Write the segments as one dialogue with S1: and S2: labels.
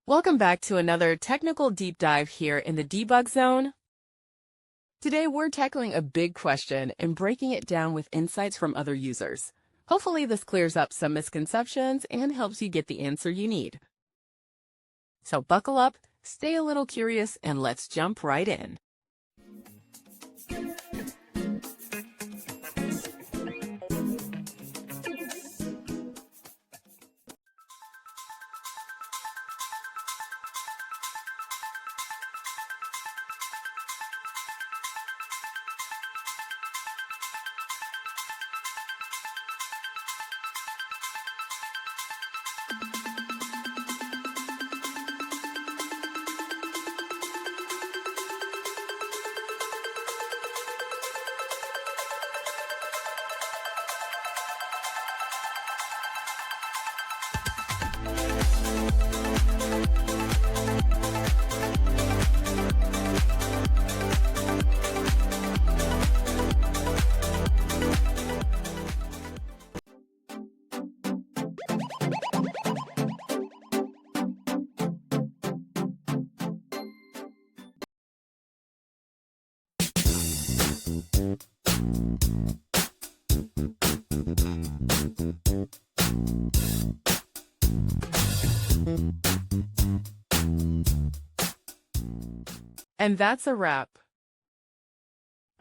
S1: Welcome back to another technical deep dive here in the debug zone. Today we're tackling a big question and breaking it down with insights from other users. Hopefully this clears up some misconceptions and helps you get the answer you need. So buckle up, stay a little curious, and let's jump right in. And that's a wrap.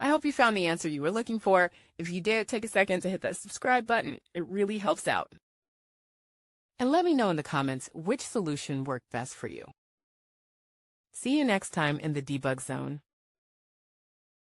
S1: I hope you found the answer you were looking for. If you did, take a second to hit that subscribe button. It really helps out. And let me know in the comments which solution worked best for you. See you next time in the debug zone.